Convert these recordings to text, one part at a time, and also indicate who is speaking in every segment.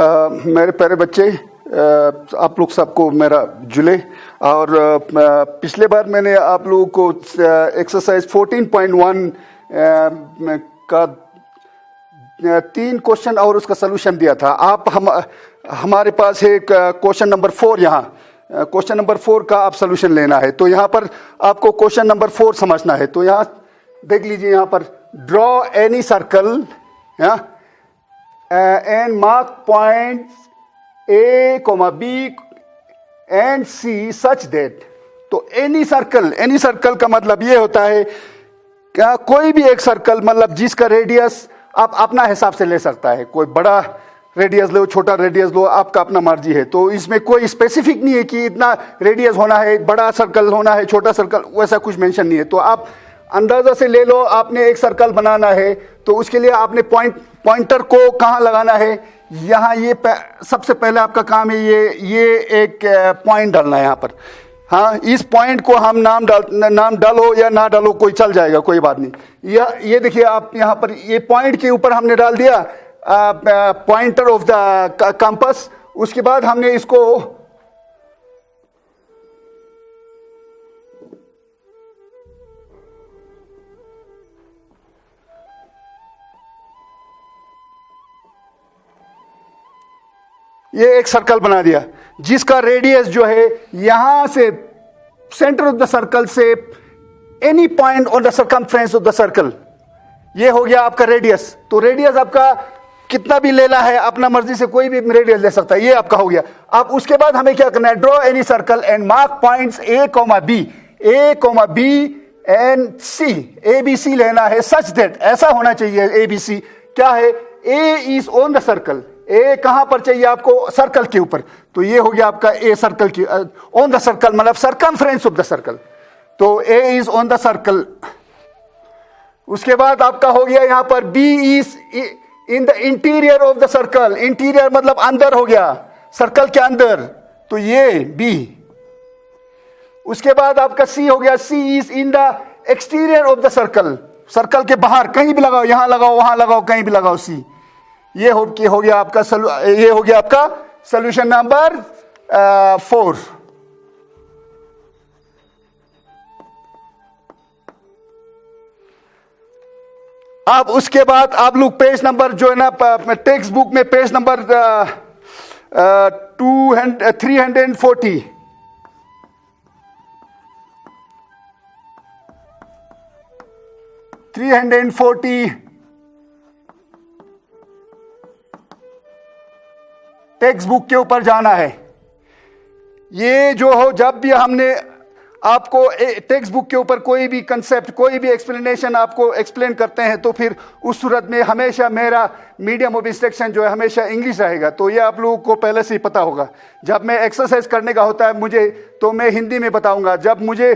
Speaker 1: मेरे प्यारे बच्चे, आप लोग सबको मेरा जुले। और पिछले बार मैंने आप लोगों को एक्सरसाइज 14.1 का 3 क्वेश्चन और उसका सलूशन दिया था। आप हमारे पास है क्वेश्चन नंबर 4। यहाँ क्वेश्चन नंबर 4 का आप सलूशन लेना है। तो यहाँ पर आपको क्वेश्चन नंबर 4 समझना है। तो यहाँ देख लीजिए, यहाँ पर draw any circle and mark point A, B and C such that. तो एनी सर्कल का मतलब ये होता है क्या, कोई भी एक सर्कल, मतलब जिसका रेडियस आप अपना हिसाब से ले सकता है। कोई बड़ा रेडियस लो, छोटा रेडियस लो, आपका अपना मर्जी है। तो इसमें कोई स्पेसिफिक नहीं है कि इतना रेडियस होना है, बड़ा सर्कल होना है, छोटा सर्कल, वैसा कुछ मेंशन नहीं है। तो आप अंदाजा से ले लो, आपने एक सर्कल बनाना है तो उसके लिए आपने पॉइंटर को कहाँ लगाना है, यहाँ। ये सबसे पहले आपका काम है ये एक पॉइंट डालना है यहाँ पर। हाँ, इस पॉइंट को हम नाम डालो या ना डालो, कोई चल जाएगा, कोई बात नहीं। ये देखिए, आप यहाँ पर ये पॉइंट के ऊपर हमने डाल दिया पॉइंटर ऑफ द कंपास। उसके बाद हमने इसको ये एक सर्कल बना दिया जिसका रेडियस जो है यहां से सेंटर ऑफ द सर्कल से any point on the circumference of the circle, ये हो गया आपका रेडियस। तो रेडियस आपका कितना भी लेना है, अपना मर्जी से कोई भी रेडियस ले सकता है, ये आपका हो गया। अब उसके बाद हमें क्या करना है, draw any circle and mark points A, B and C। ABC लेना है सच दैट, ऐसा होना चाहिए। ABC क्या है, A is on the circle. A कहां पर चाहिए आपको, सर्कल के ऊपर। तो ये हो गया आपका ए सर्कल की ऑन द सर्कल, मतलब सर्कमफ्रेंस ऑफ द सर्कल। तो A is on the circle. उसके बाद आपका हो गया यहां पर B is in the interior of the circle. Interior मतलब अंदर हो गया, सर्कल के अंदर, तो ये बी। उसके बाद आपका सी हो गया, C is in the exterior of the circle. Circle के बाहर कहीं भी लगाओ, यहां लगाओ, वहां लगाओ, कहीं भी लगाओ सी। ये हो गया आपका सोल्यूशन नंबर 4। अब उसके बाद आप लोग पेज नंबर जो है ना, टेक्स्ट बुक में पेज नंबर 340 टेक्स्ट बुक के ऊपर जाना है। ये जो हो, जब भी हमने आपको टेक्स्ट बुक के ऊपर कोई भी कंसेप्ट, कोई भी एक्सप्लेनेशन आपको एक्सप्लेन करते हैं, तो फिर उस सूरत में हमेशा मेरा मीडियम ऑफ इंस्ट्रक्शन जो है हमेशा इंग्लिश रहेगा। तो ये आप लोगों को पहले से ही पता होगा। जब मैं एक्सरसाइज करने का होता है मुझे, तो मैं हिंदी में बताऊंगा। जब मुझे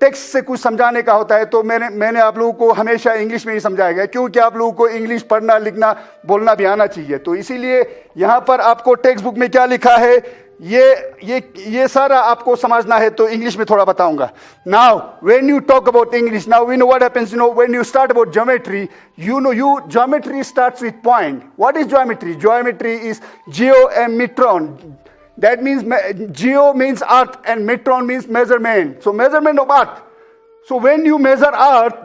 Speaker 1: टेक्स्ट से कुछ समझाने का होता है तो मैंने आप लोगों को हमेशा इंग्लिश में ही समझाएगा, क्योंकि आप लोगों को इंग्लिश पढ़ना, लिखना, बोलना भी आना चाहिए। तो इसीलिए यहाँ पर आपको टेक्स्ट बुक में क्या लिखा है, ये सारा आपको समझना है। तो इंग्लिश में थोड़ा बताऊंगा। Now when you talk about English, now we know what happens, when you start about geometry, geometry starts with point. What is geometry? Geometry is geo and metron. That means geo means earth and metron means measurement. So measurement of earth. So when you measure earth,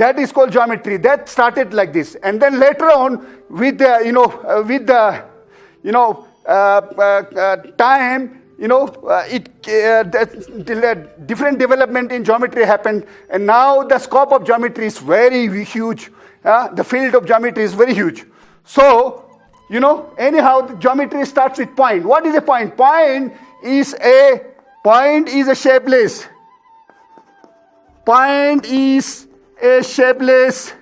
Speaker 1: that is called geometry. That started like this, and then later on, with the time, different development in geometry happened, and now the scope of geometry is very huge. The field of geometry is very huge. So, anyhow, the geometry starts with point. What is a point? Point is a shapeless. Point is a shapeless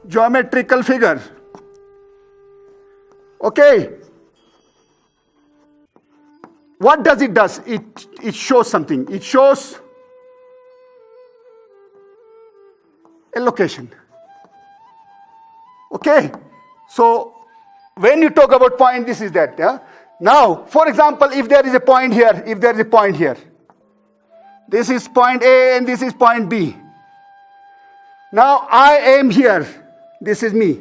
Speaker 1: geometrical figure. Okay. What does it do? It shows something. It shows a location. Okay. So when you talk about point, this is that. Yeah. Now, for example, if there is a point here, this is point A and this is point B. Now I am here. This is me.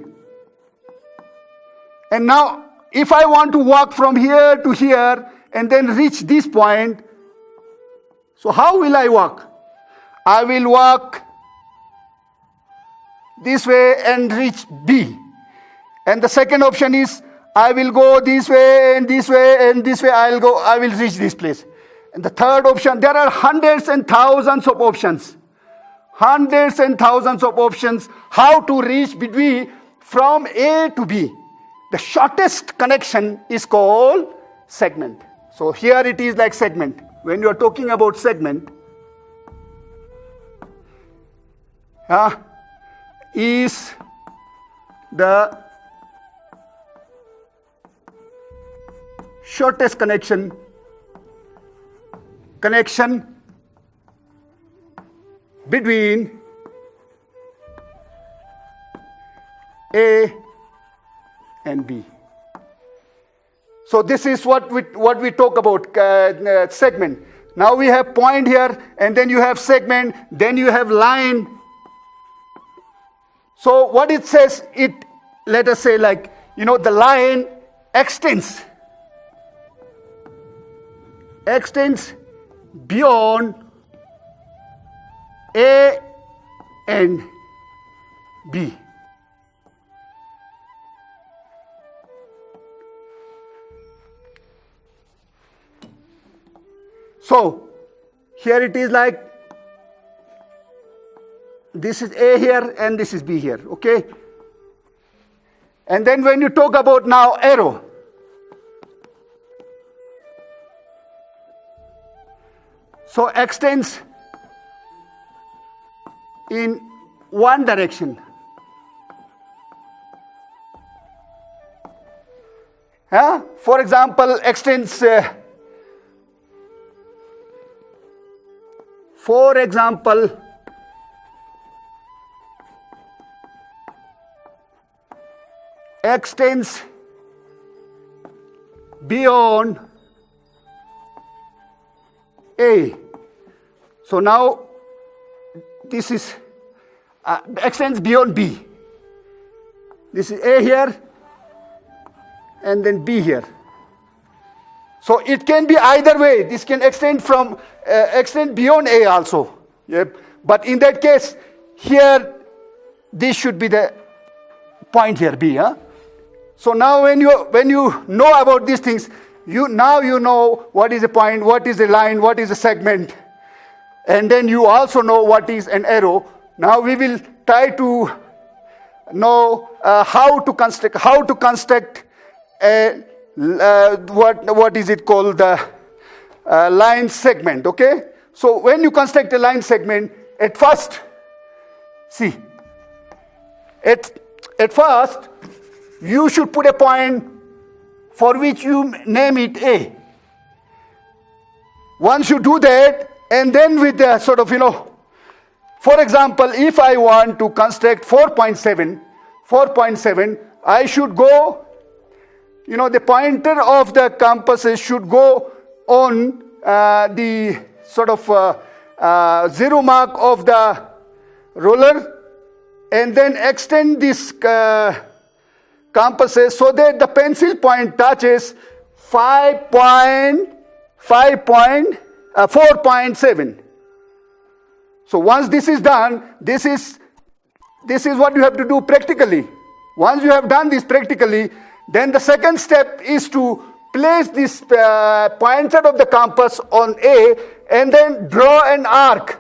Speaker 1: And now if I want to walk from here to here and then reach this point, so how will I walk? I will walk this way and reach B. And the second option is I will go this way and this way and this way. I will reach this place. And the third option, there are hundreds and thousands of options. Hundreds and thousands of options how to reach between from A to B. The shortest connection is called segment. So here it is like segment. When you are talking about segment, is the shortest connection between A and B. So this is what we talk about segment. Now we have point here, and then you have segment, then you have line. So what it says, let us say like, the line extends beyond A and B. So here it is like, this is A here and this is B here, okay? And then when you talk about now arrow, so extends in one direction. For example, extends extends beyond A. So now this is extends beyond B. This is A here and then B here. So it can be either way. This can extend beyond A also. Yep. But in that case, here this should be the point here, B. So now when you know about these things, you know what is a point, what is a line, what is a segment, and then you also know what is an arrow. Now we will try to know how to construct a what is it called, the line segment. Okay, so when you construct a line segment, at first you should put a point for which you name it A. Once you do that, and then with the sort of, for example, if I want to construct 4.7, I should go, the pointer of the compasses should go on the sort of zero mark of the ruler, and then extend this compasses so that the pencil point touches 4.7. So once this is done, this is what you have to do practically. Once you have done this practically, then the second step is to place this pointer of the compass on A and then draw an arc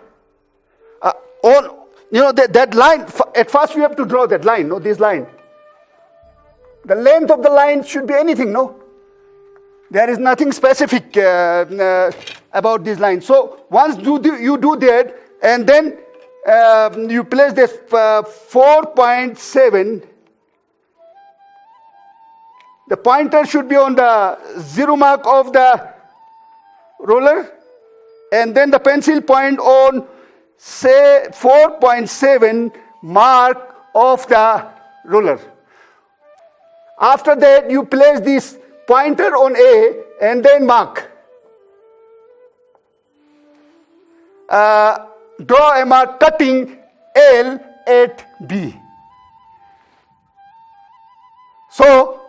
Speaker 1: on that line. At first you have to draw that line, this line. The length of the line should be anything, There is nothing specific about this line. So once you do that, and then you place this 4.7, the pointer should be on the zero mark of the ruler, and then the pencil point on, say, 4.7 mark of the ruler. After that, you place this pointer on A and then mark. Draw a mark cutting L 8B. So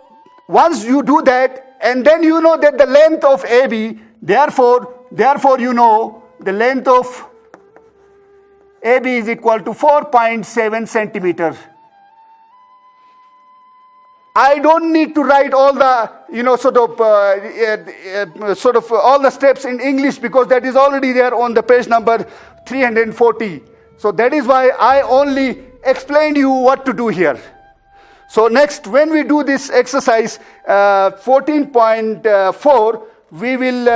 Speaker 1: once you do that, and then you know that the length of AB, therefore you know the length of AB is equal to 4.7 centimeter. I don't need to write all the, sort of all the steps in English, because that is already there on the page number 340. So that is why I only explained you what to do here. So next, when we do this exercise 14.4, we will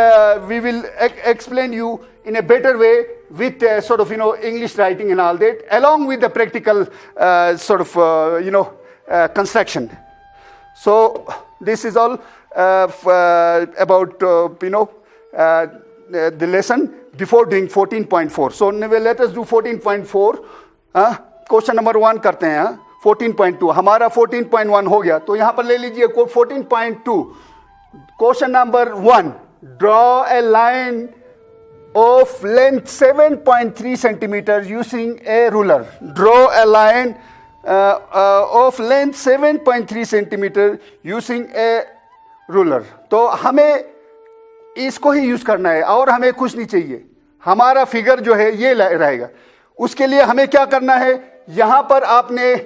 Speaker 1: explain you in a better way with English writing and all that, along with the practical construction. So this is all about the lesson before doing 14.4. So let us do 14.4. Question number 1 करते हैं. 14.2 हमारा 14.1 हो गया, तो यहां पर ले लीजिए 14.2. Question number 1, draw a line of length 7.3 centimeter using a ruler. Draw a line of length 7.3 centimeter using a ruler. तो हमें इसको ही यूज करना है और हमें कुछ नहीं चाहिए. हमारा फिगर जो है ये रहेगा. उसके लिए हमें क्या करना है, यहां पर आपने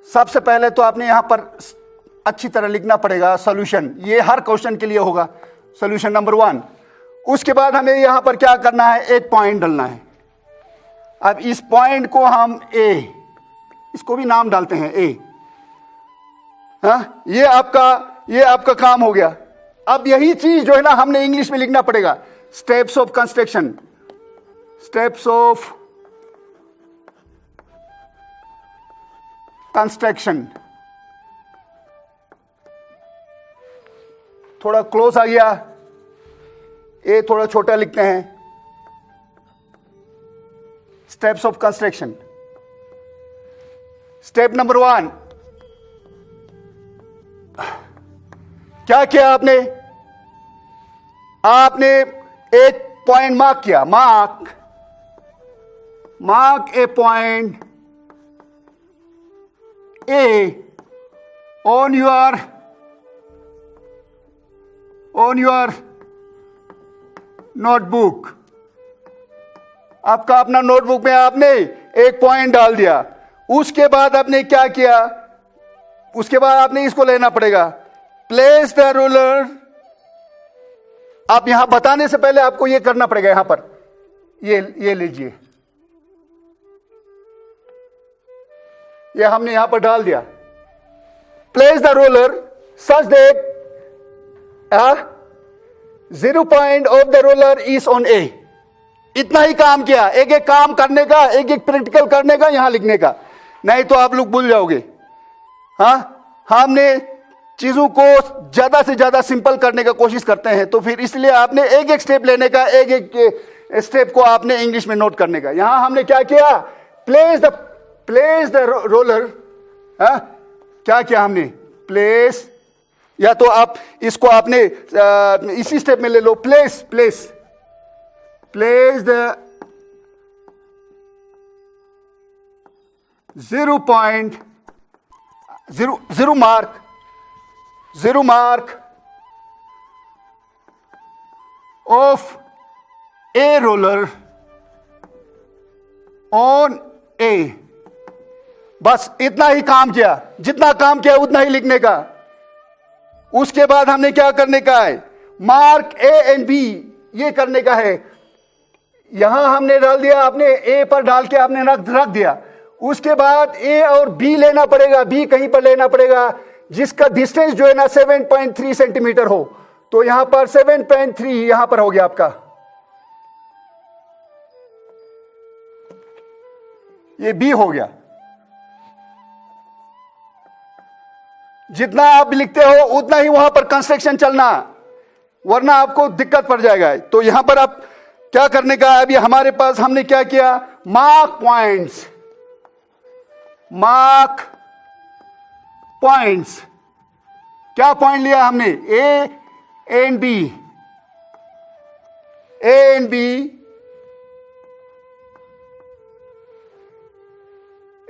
Speaker 1: सबसे पहले तो आपने यहां पर अच्छी तरह लिखना पड़ेगा सॉल्यूशन. ये हर क्वेश्चन के लिए होगा. Solution number 1. उसके बाद हमें यहां पर क्या करना है, एक पॉइंट डालना है. अब इस पॉइंट को हम ए, इसको भी नाम डालते हैं ए. ये आपका काम हो गया. अब यही चीज जो है ना हमने इंग्लिश में लिखना पड़ेगा. Steps of construction, steps of construction. थोड़ा क्लोज आ गया, ए थोड़ा छोटा लिखते हैं. Steps of construction. Step number 1, क्या किया आपने एक पॉइंट मार्क किया. Mark A point A on your notebook. आपका अपना नोटबुक में आपने एक पॉइंट डाल दिया. उसके बाद आपने क्या किया, उसके बाद आपने इसको लेना पड़ेगा. Place the ruler. आप यहां बताने से पहले आपको यह करना पड़ेगा. यहां पर ये लीजिए, ये हमने यहां पर डाल दिया. Place the ruler such that 0 point of the ruler is on A. इतना ही काम किया. एक एक काम करने का, एक एक प्रैक्टिकल करने का, यहां लिखने का. नहीं तो आप लोग भूल जाओगे. हमने चीजों को ज्यादा से ज्यादा सिंपल करने का कोशिश करते हैं, तो फिर इसलिए आपने एक एक स्टेप लेने का, एक एक स्टेप को आपने इंग्लिश में नोट करने का. यहां हमने क्या किया, प्लेस द रोलर. क्या किया हमने, प्लेस, या तो आप इसको आपने इसी स्टेप में ले लो. Place the 0 mark of a roller on A. बस इतना ही काम किया. जितना काम किया उतना ही लिखने का. उसके बाद हमने क्या करने का है, मार्क ए एंड बी, ये करने का है. यहां हमने डाल दिया, आपने ए पर डाल के आपने रख दिया. उसके बाद ए और बी लेना पड़ेगा. बी कहीं पर लेना पड़ेगा जिसका डिस्टेंस जो है ना 7.3 सेंटीमीटर हो. तो यहां पर 7.3 यहां पर हो गया आपका. ये बी हो गया. जितना आप लिखते हो उतना ही वहां पर कंस्ट्रक्शन चलना, वरना आपको दिक्कत पड़ जाएगा. तो यहां पर आप क्या करने का, अभी हमारे पास हमने क्या किया, मार्क पॉइंट्स. क्या पॉइंट लिया हमने, A and B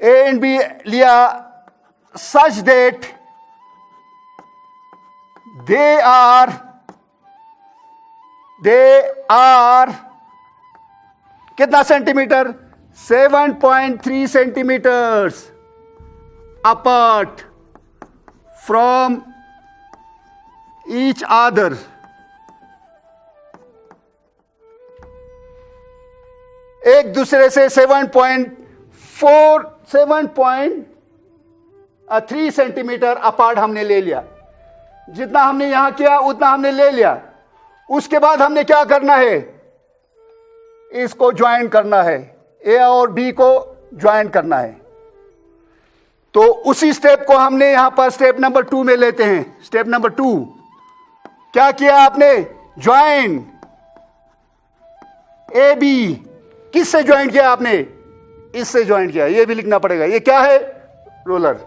Speaker 1: A and B लिया सच दैट दे आर कितना centimetre, 7.3 centimetres apart from each other. एक दूसरे से 7.3 सेंटीमीटर अपार्ट हमने ले लिया। जितना हमने यहां किया उतना हमने ले लिया। उसके बाद हमने क्या करना है, इसको ज्वाइन करना है, ए और बी को ज्वाइन करना है। तो उसी स्टेप को हमने यहां पर स्टेप नंबर 2 में लेते हैं। स्टेप नंबर 2 क्या किया आपने, ज्वाइन ए बी। किससे ज्वाइन किया आपने, इससे ज्वाइन किया। ये भी लिखना पड़ेगा। ये क्या है, रोलर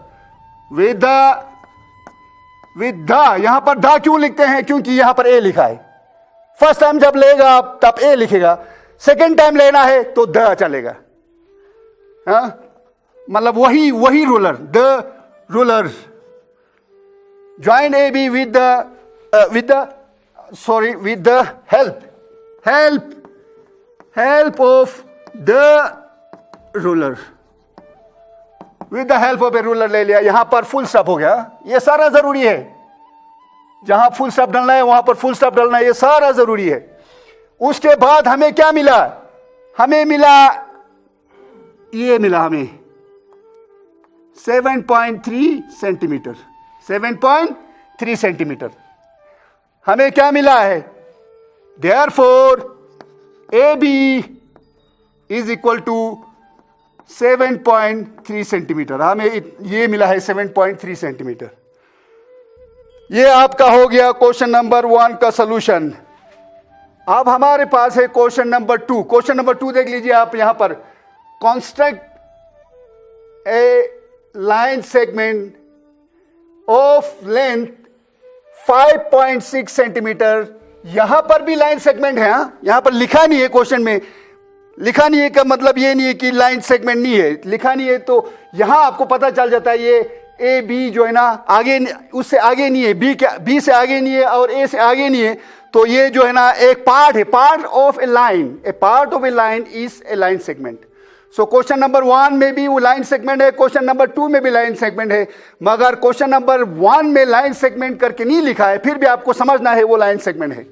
Speaker 1: विद द। यहां पर द क्यों लिखते हैं, क्योंकि यहां पर ए लिखा है। फर्स्ट टाइम जब लेगा आप तब ए लिखेगा, सेकेंड टाइम लेना है तो द चलेगा। मतलब वही ruler, the ruler. Join A be with the help of the ruler. With the help of a ruler ले लिया। यहां पर फुल स्टॉप हो गया। ये सारा जरूरी है, जहां फुल स्टॉप डालना है वहां पर फुल स्टॉप डालना है, ये सारा जरूरी है। उसके बाद हमें क्या मिला, हमें मिला ये मिला हमें 7.3 सेंटीमीटर। 7.3 सेंटीमीटर हमें क्या मिला है। Therefore A B is equal to 7.3 centimetre. हमें ये मिला है 7.3 सेंटीमीटर। ये आपका हो गया क्वेश्चन नंबर 1 का सॉल्यूशन। अब हमारे पास है क्वेश्चन नंबर 2। क्वेश्चन नंबर 2 देख लीजिए आप यहां पर। Construct A line segment of length 5.6 centimetre. यहां पर भी लाइन सेगमेंट है। यहां पर लिखा नहीं है, क्वेश्चन में लिखा नहीं है का मतलब ये नहीं है कि लाइन सेगमेंट नहीं है, लिखा नहीं है। तो यहां आपको पता चल जाता है ये ए बी जो है ना आगे, उससे आगे नहीं है, बी से आगे नहीं है और ए से आगे नहीं है। तो ये जो है ना एक पार्ट है, part of A line. A part of A line is a line segment. So question number 1 में भी वो लाइन सेगमेंट है, क्वेश्चन नंबर 2 में भी लाइन सेगमेंट है। मगर क्वेश्चन नंबर 1 में लाइन सेगमेंट करके नहीं लिखा है, फिर भी आपको समझना है वो लाइन सेगमेंट है।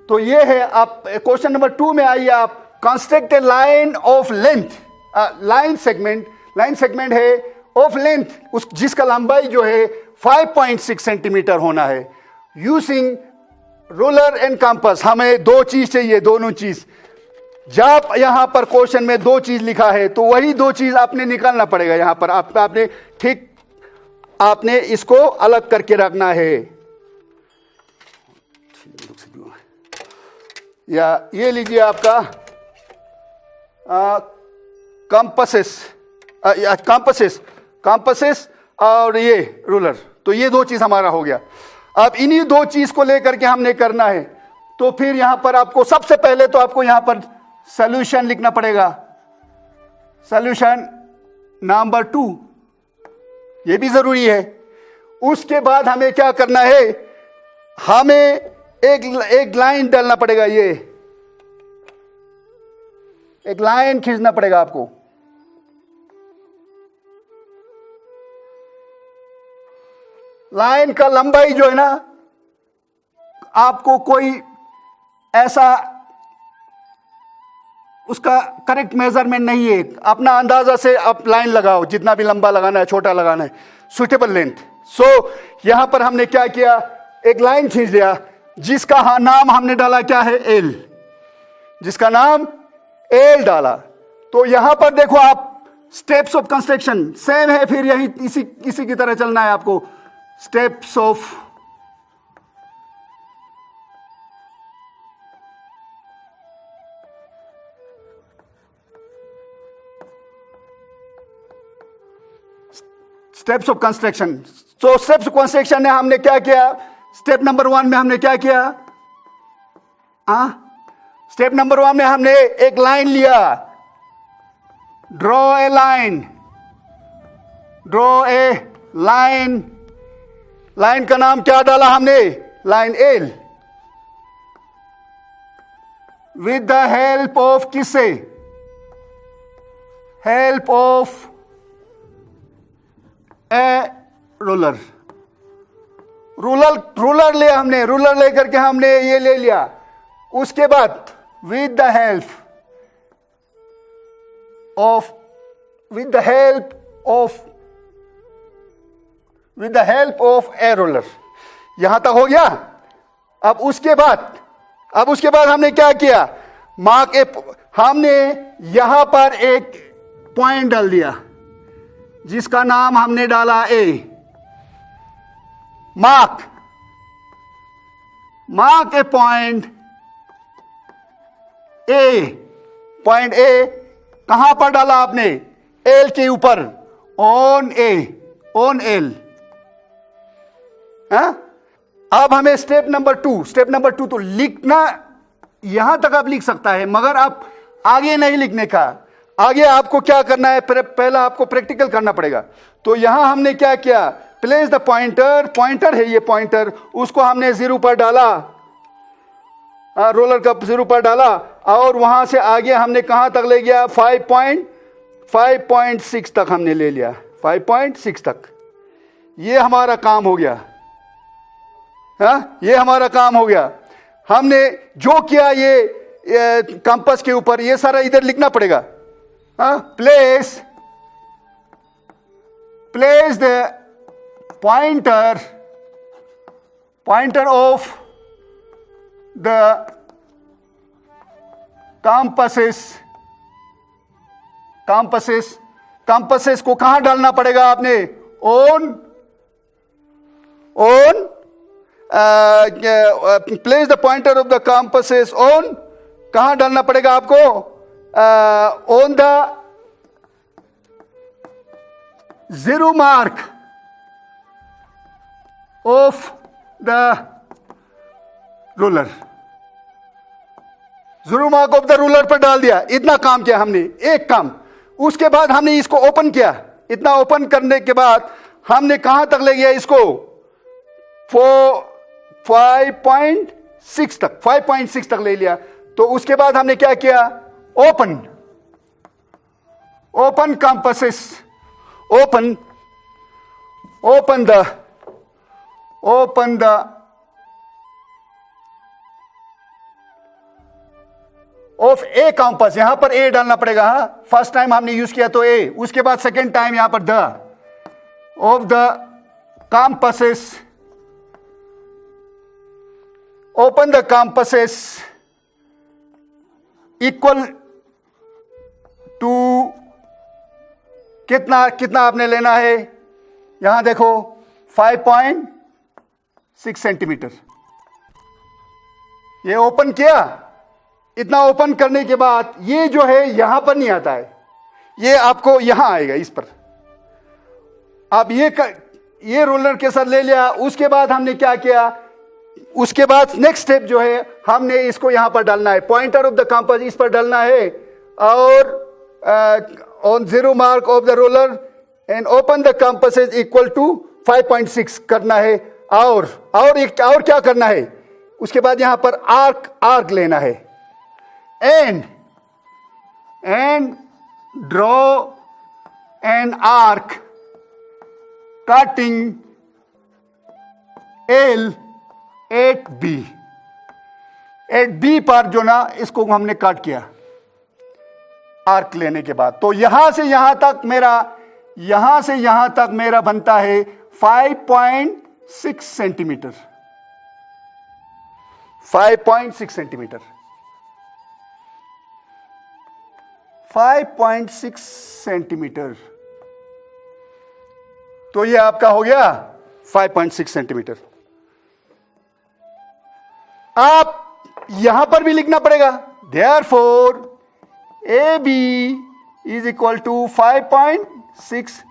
Speaker 1: तो ये है, आप क्वेश्चन नंबर 2 में आइए आप। Construct A line of length, line segment है ऑफ लेंथ, उस जिसका लंबाई जो है 5.6 सेंटीमीटर होना है। Using ruler and compass. हमें 2 चीज चाहिए, दोनों चीज। जब यहां पर क्वेश्चन में 2 चीज लिखा है तो वही 2 चीज आपने निकालना पड़ेगा। यहां पर आपने ठीक आपने इसको अलग करके रखना है। या ये लीजिए आपका कंपासेस और ये रूलर। तो ये 2 चीज हमारा हो गया। अब इन्हीं 2 चीज को लेकर के हमने करना है। तो फिर यहां पर आपको सबसे पहले तो आपको यहां पर सॉल्यूशन लिखना पड़ेगा। सॉल्यूशन नंबर 2 ये भी जरूरी है। उसके बाद हमें क्या करना है, हमें एक लाइन डालना पड़ेगा। ये एक लाइन खींचना पड़ेगा आपको। लाइन का लंबाई जो है ना, आपको कोई ऐसा उसका करेक्ट मेजरमेंट नहीं है। अपना अंदाजा से आप लाइन लगाओ, जितना भी लंबा लगाना है, छोटा लगाना है, सुटेबल लेंथ। सो यहां पर हमने क्या किया, एक लाइन खींच लिया जिसका नाम हमने डाला क्या है, एल, जिसका नाम एल डाला। तो यहां पर देखो आप, स्टेप्स ऑफ कंस्ट्रक्शन सेम है, फिर यही इसी की तरह चलना है आपको। Steps of construction. तो स्टेप्स ऑफ कंस्ट्रक्शन में हमने क्या किया, स्टेप नंबर 1 में हमने क्या किया, स्टेप नंबर 1 में हमने एक लाइन लिया, draw a line, draw a line, line का नाम क्या डाला हमने, line L, with the help of किससे, help of a ruler, ruler लिया हमने, रूलर लेकर के हमने ये ले लिया। उसके बाद with the help of, with the help of, with the help of a ruler, यहां तक हो गया। अब उसके बाद हमने क्या किया, मार्क ए, हमने यहां पर एक पॉइंट डाल दिया जिसका नाम हमने डाला A, mark A point A, point A कहां पर डाला आपने, एल के ऊपर, ऑन ए, ऑन एल। अब हमें स्टेप नंबर टू तो लिखना, यहां तक आप लिख सकता है, मगर आप आगे नहीं लिखने का, आगे आपको क्या करना है, पहला आपको प्रैक्टिकल करना पड़ेगा। तो यहां हमने क्या किया, प्लेस द पॉइंटर, पॉइंटर है ये पॉइंटर, उसको हमने 0 पर डाला, रोलर का 0 पर डाला, और वहां से आगे हमने कहां तक ले गया, 5.6 तक हमने ले लिया, 5.6 तक। ये हमारा काम हो गया, ये हमारा काम हो गया। हमने जो किया ये कंपास के ऊपर, ये सारा इधर लिखना पड़ेगा। Place the pointer of the compasses को कहां डालना पड़ेगा आपने, place the pointer of the compasses on, कहां डालना पड़ेगा आपको, on the 0 mark of the ruler, 0 mark of the ruler पर डाल दिया। इतना काम किया हमने, एक काम। उसके बाद हमने इसको ओपन किया, इतना ओपन करने के बाद हमने कहां तक ले गया इसको, 5.6 तक ले लिया। तो उसके बाद हमने क्या किया, open compasses, open the of A compass, यहां पर ए डालना पड़ेगा। फर्स्ट टाइम हमने यूज किया तो ए, उसके बाद सेकेंड टाइम यहां पर the, of the compasses, open the compasses equal to, कितना आपने लेना है, यहां देखो 5.6 सेंटीमीटर। ये ओपन किया, इतना ओपन करने के बाद ये जो है यहां पर नहीं आता है, ये आपको यहां आएगा इस पर। अब ये रोलर के साथ ले लिया। उसके बाद हमने क्या किया, उसके बाद नेक्स्ट स्टेप जो है, हमने इसको यहां पर डालना है, पॉइंटर ऑफ द कंपास इस पर डालना है, और on 0 mark of the roller and open the compasses equal to 5.6 करना है। और क्या करना है, उसके बाद यहां पर आर्क लेना है, and draw an arc cutting L at B पर जो ना, इसको हमने काट किया आर्क लेने के बाद। तो यहां से यहां तक मेरा बनता है 5.6 सेंटीमीटर, 5.6 सेंटीमीटर, 5.6 सेंटीमीटर। तो ये आपका हो गया 5.6 सेंटीमीटर। आप यहां पर भी लिखना पड़ेगा, therefore AB is equal to 5.6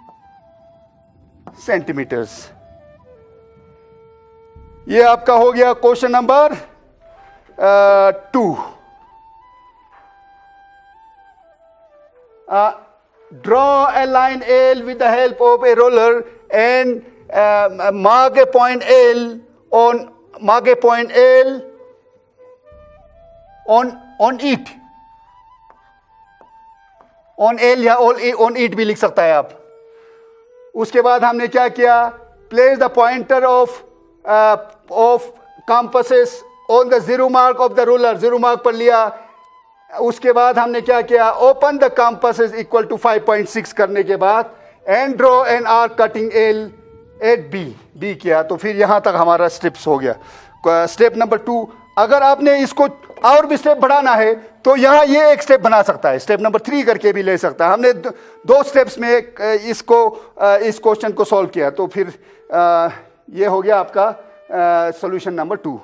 Speaker 1: centimetres. ये आपका हो गया question number 2। draw a line L with the help of a ruler and mark a point L on it. On L या on it भी लिख सकता है आप. उसके बाद हमने क्या किया, place the pointer of compasses on the zero mark of the ruler, zero mark पर लिया. उसके बाद हमने क्या किया, open the compasses equal to 5.6 करने के बाद and draw an arc cutting L at B किया. तो फिर यहां तक हमारा स्टेप्स हो गया. स्टेप नंबर 2, अगर आपने इसको और भी स्टेप बढ़ाना है तो यहां ये एक स्टेप बना सकता है, स्टेप नंबर 3 करके भी ले सकता है. हमने 2 स्टेप्स में इस क्वेश्चन को सॉल्व किया. तो फिर ये हो गया आपका सॉल्यूशन नंबर 2.